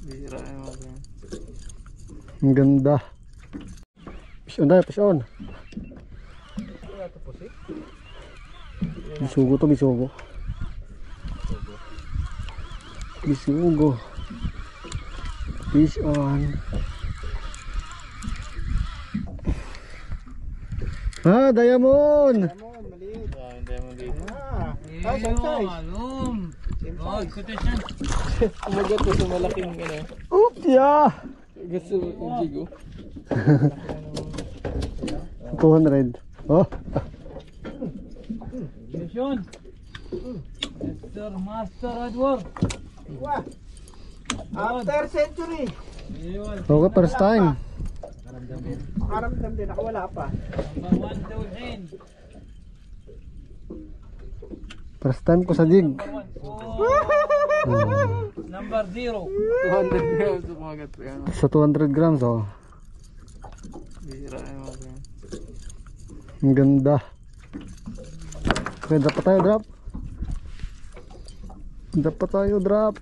Bira yung mga. Ang ganda. Fish on tayo, fish on. Wala ito po si? Bisugo to, bisugo. Bisugo. Fish on. Ah, diamond! Diamond, maliit. Diamond dito. Ay, malum. Oh, quotation. Umagat ko sa malaking ano. Upya! Gusto mo jigo. 200. Oh. Quotation. Master Edward. After century. Okay, first time. Makaramdam din, nakawala pa. Number 1 daw din. First time ko sa jig. Number 0. 200 grams umagat po yan. Sa 200 grams, oh. Bira yung mga. Ang ganda. Okay, drop pa tayo, drop. Drop pa tayo, drop.